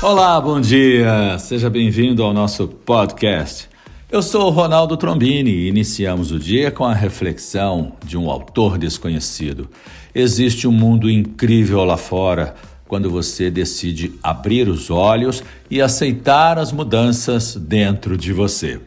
Olá, bom dia! Seja bem-vindo ao nosso podcast. Eu sou o Ronaldo Trombini e iniciamos o dia com a reflexão de um autor desconhecido. Existe um mundo incrível lá fora quando você decide abrir os olhos e aceitar as mudanças dentro de você.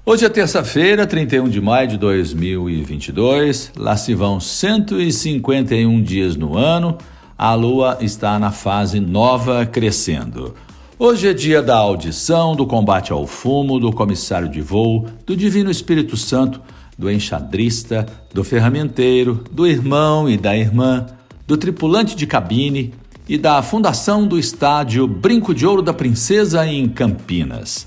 Hoje é terça-feira, 31 de maio de 2022. Lá se vão 151 dias no ano. A Lua está na fase nova crescendo. Hoje é dia da audição, do combate ao fumo, do comissário de voo, do Divino Espírito Santo, do enxadrista, do ferramenteiro, do irmão e da irmã, do tripulante de cabine e da fundação do estádio Brinco de Ouro da Princesa em Campinas.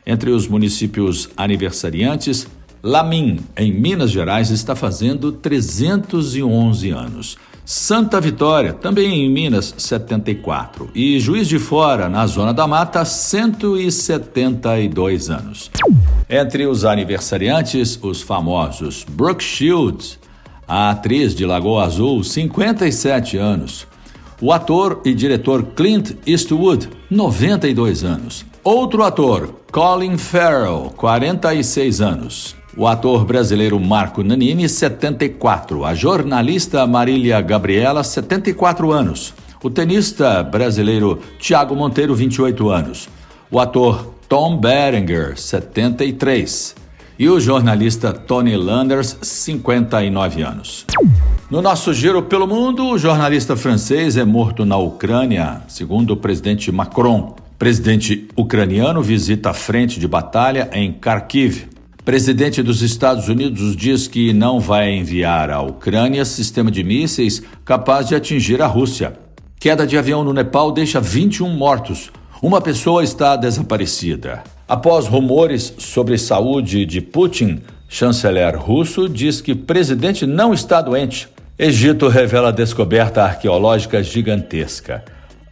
Entre os municípios aniversariantes, Lamim, em Minas Gerais, está fazendo 311 anos. Santa Vitória, também em Minas, 74. E Juiz de Fora, na Zona da Mata, 172 anos. Entre os aniversariantes, os famosos Brooke Shields, a atriz de Lagoa Azul, 57 anos. O ator e diretor Clint Eastwood, 92 anos. Outro ator, Colin Farrell, 46 anos. O ator brasileiro Marco Nanini, 74. A jornalista Marília Gabriela, 74 anos. O tenista brasileiro Thiago Monteiro, 28 anos. O ator Tom Berenger, 73. E o jornalista Tony Landers, 59 anos. No nosso giro pelo mundo, o jornalista francês é morto na Ucrânia, segundo o presidente Macron. Presidente ucraniano visita a frente de batalha em Kharkiv. Presidente dos Estados Unidos diz que não vai enviar à Ucrânia sistema de mísseis capaz de atingir a Rússia. Queda de avião no Nepal deixa 21 mortos. Uma pessoa está desaparecida. Após rumores sobre saúde de Putin, chanceler russo diz que presidente não está doente. Egito revela descoberta arqueológica gigantesca.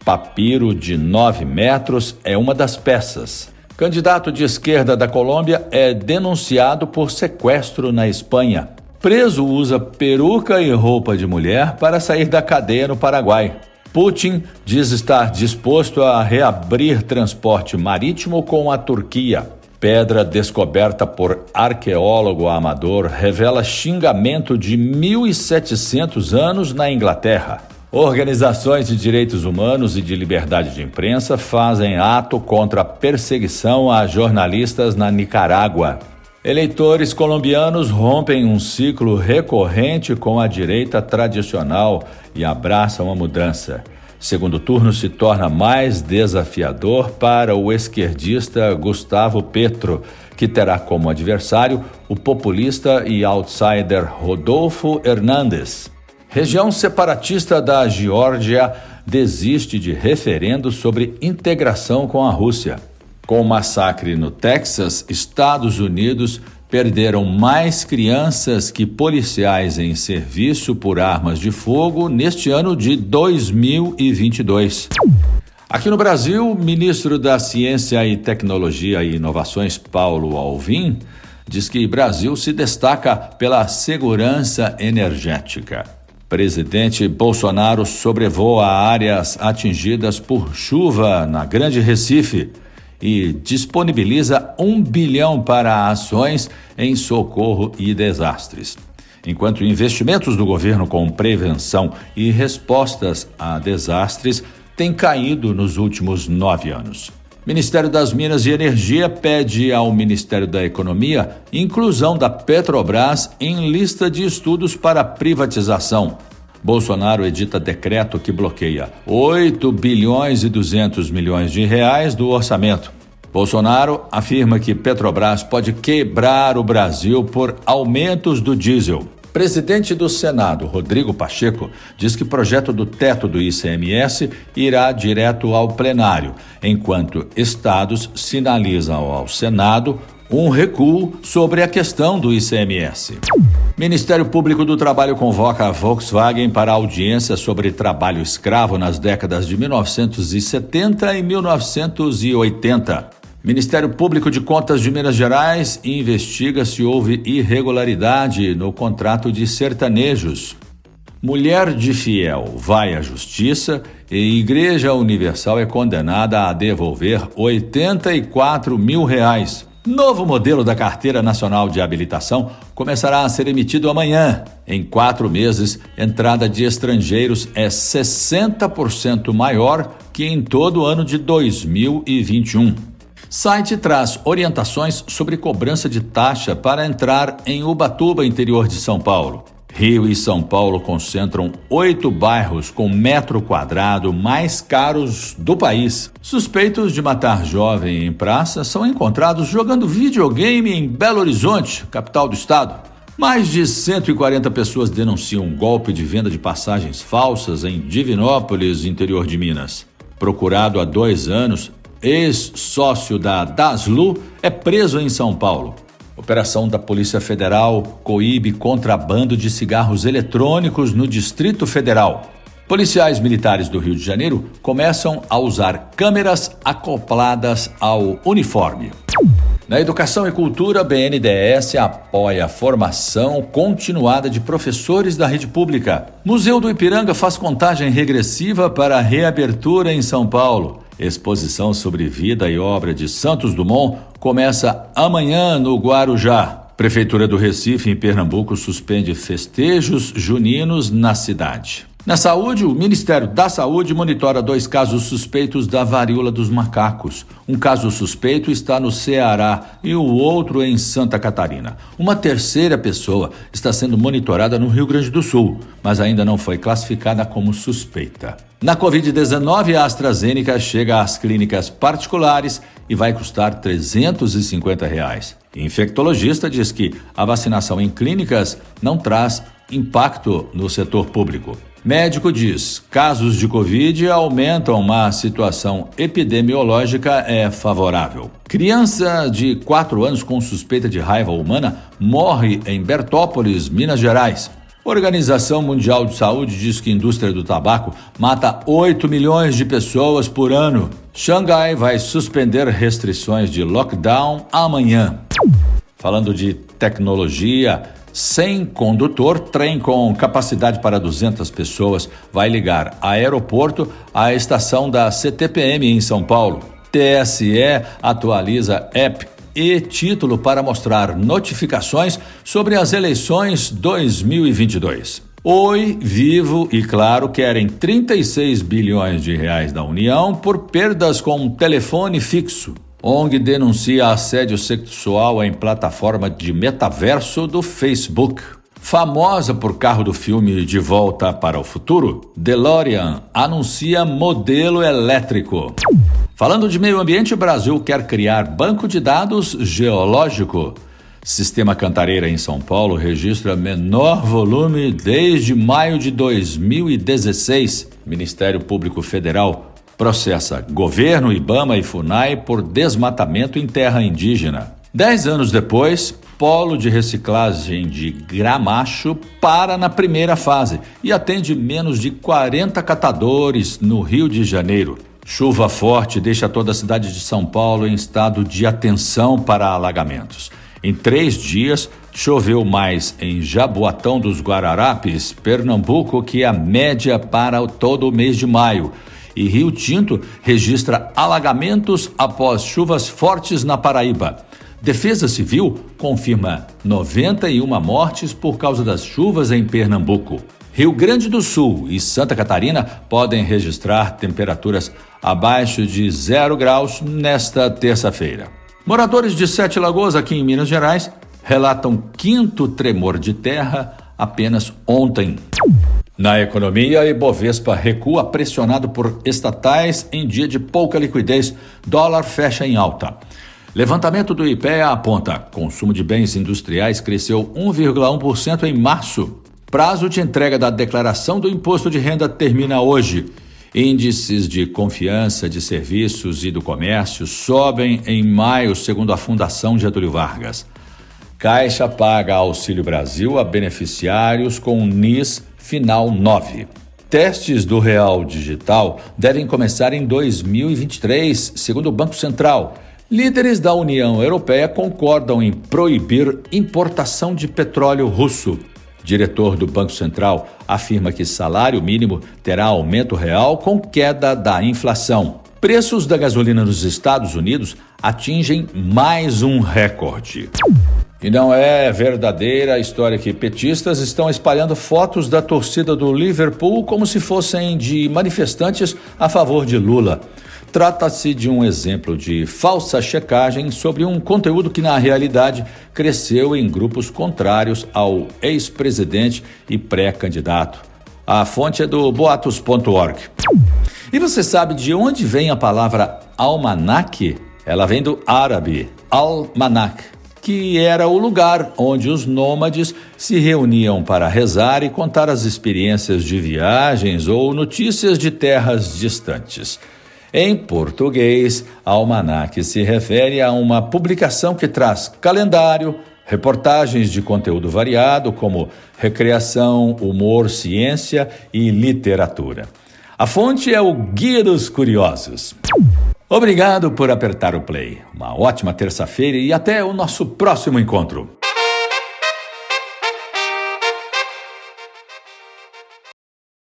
Papiro de 9 metros é uma das peças. Candidato de esquerda da Colômbia é denunciado por sequestro na Espanha. Preso usa peruca e roupa de mulher para sair da cadeia no Paraguai. Putin diz estar disposto a reabrir transporte marítimo com a Turquia. Pedra descoberta por arqueólogo amador revela xingamento de 1.700 anos na Inglaterra. Organizações de direitos humanos e de liberdade de imprensa fazem ato contra a perseguição a jornalistas na Nicarágua. Eleitores colombianos rompem um ciclo recorrente com a direita tradicional e abraçam a mudança. Segundo turno se torna mais desafiador para o esquerdista Gustavo Petro, que terá como adversário o populista e outsider Rodolfo Hernández. Região separatista da Geórgia desiste de referendo sobre integração com a Rússia. Com o massacre no Texas, Estados Unidos perderam mais crianças que policiais em serviço por armas de fogo neste ano de 2022. Aqui no Brasil, o ministro da Ciência e Tecnologia e Inovações, Paulo Alvim, diz que o Brasil se destaca pela segurança energética. Presidente Bolsonaro sobrevoa áreas atingidas por chuva na Grande Recife e disponibiliza 1 bilhão para ações em socorro e desastres. Enquanto investimentos do governo com prevenção e respostas a desastres têm caído nos últimos 9 anos. Ministério das Minas e Energia pede ao Ministério da Economia inclusão da Petrobras em lista de estudos para privatização. Bolsonaro edita decreto que bloqueia 8 bilhões e 200 milhões de reais do orçamento. Bolsonaro afirma que Petrobras pode quebrar o Brasil por aumentos do diesel. Presidente do Senado, Rodrigo Pacheco, diz que o projeto do teto do ICMS irá direto ao plenário, enquanto estados sinalizam ao Senado um recuo sobre a questão do ICMS. Ministério Público do Trabalho convoca a Volkswagen para audiência sobre trabalho escravo nas décadas de 1970 e 1980. Ministério Público de Contas de Minas Gerais investiga se houve irregularidade no contrato de sertanejos. Mulher de fiel vai à justiça e Igreja Universal é condenada a devolver R$84 mil. Novo modelo da Carteira Nacional de Habilitação começará a ser emitido amanhã. Em 4 meses, entrada de estrangeiros é 60% maior que em todo o ano de 2021. Site traz orientações sobre cobrança de taxa para entrar em Ubatuba, interior de São Paulo. Rio e São Paulo concentram 8 bairros com metro quadrado mais caros do país. Suspeitos de matar jovem em praça são encontrados jogando videogame em Belo Horizonte, capital do estado. Mais de 140 pessoas denunciam um golpe de venda de passagens falsas em Divinópolis, interior de Minas. Procurado há 2 anos, ex-sócio da Daslu é preso em São Paulo. Operação da Polícia Federal coíbe contrabando de cigarros eletrônicos no Distrito Federal. Policiais militares do Rio de Janeiro começam a usar câmeras acopladas ao uniforme. Na Educação e Cultura, a BNDES apoia a formação continuada de professores da rede pública. Museu do Ipiranga faz contagem regressiva para a reabertura em São Paulo. Exposição sobre vida e obra de Santos Dumont começa amanhã no Guarujá. Prefeitura do Recife, em Pernambuco, suspende festejos juninos na cidade. Na saúde, o Ministério da Saúde monitora 2 casos suspeitos da varíola dos macacos. Um caso suspeito está no Ceará e o outro em Santa Catarina. Uma terceira pessoa está sendo monitorada no Rio Grande do Sul, mas ainda não foi classificada como suspeita. Na Covid-19, a AstraZeneca chega às clínicas particulares e vai custar R$350. Infectologista diz que a vacinação em clínicas não traz impacto no setor público. Médico diz: casos de Covid aumentam, mas a situação epidemiológica é favorável. Criança de 4 anos com suspeita de raiva humana morre em Bertópolis, Minas Gerais. Organização Mundial de Saúde diz que a indústria do tabaco mata 8 milhões de pessoas por ano. Xangai vai suspender restrições de lockdown amanhã. Falando de tecnologia, sem condutor, trem com capacidade para 200 pessoas vai ligar aeroporto à estação da CTPM em São Paulo. TSE atualiza app e título para mostrar notificações sobre as eleições 2022. Oi, Vivo e Claro querem 36 bilhões de reais da União por perdas com telefone fixo. ONG denuncia assédio sexual em plataforma de metaverso do Facebook. Famosa por carro do filme De Volta para o Futuro, DeLorean anuncia modelo elétrico. Falando de meio ambiente, o Brasil quer criar banco de dados geológico. Sistema Cantareira em São Paulo registra menor volume desde maio de 2016. Ministério Público Federal processa governo, IBAMA e FUNAI por desmatamento em terra indígena. 10 anos depois, polo de reciclagem de Gramacho para na primeira fase e atende menos de 40 catadores no Rio de Janeiro. Chuva forte deixa toda a cidade de São Paulo em estado de atenção para alagamentos. Em 3 dias, choveu mais em Jaboatão dos Guararapes, Pernambuco, que a média para todo o mês de maio. E Rio Tinto registra alagamentos após chuvas fortes na Paraíba. Defesa Civil confirma 91 mortes por causa das chuvas em Pernambuco. Rio Grande do Sul e Santa Catarina podem registrar temperaturas abaixo de 0 graus nesta terça-feira. Moradores de Sete Lagoas, aqui em Minas Gerais, relatam 5º tremor de terra apenas ontem. Na economia, a Ibovespa recua pressionado por estatais em dia de pouca liquidez. Dólar fecha em alta. Levantamento do IPEA aponta: consumo de bens industriais cresceu 1,1% em março. Prazo de entrega da declaração do imposto de renda termina hoje. Índices de confiança de serviços e do comércio sobem em maio, segundo a Fundação Getúlio Vargas. Caixa paga Auxílio Brasil a beneficiários com NIS final 9. Testes do Real Digital devem começar em 2023, segundo o Banco Central. Líderes da União Europeia concordam em proibir importação de petróleo russo. diretor do Banco Central, afirma que salário mínimo terá aumento real com queda da inflação. Preços da gasolina nos Estados Unidos atingem mais um recorde. E não é verdadeira a história que petistas estão espalhando fotos da torcida do Liverpool como se fossem de manifestantes a favor de Lula. Trata-se de um exemplo de falsa checagem sobre um conteúdo que, na realidade, cresceu em grupos contrários ao ex-presidente e pré-candidato. A fonte é do boatos.org. E você sabe de onde vem a palavra almanaque? Ela vem do árabe, al-manak, que era o lugar onde os nômades se reuniam para rezar e contar as experiências de viagens ou notícias de terras distantes. Em português, almanaque se refere a uma publicação que traz calendário, reportagens de conteúdo variado, como recreação, humor, ciência e literatura. A fonte é o Guia dos Curiosos. Obrigado por apertar o play. Uma ótima terça-feira e até o nosso próximo encontro.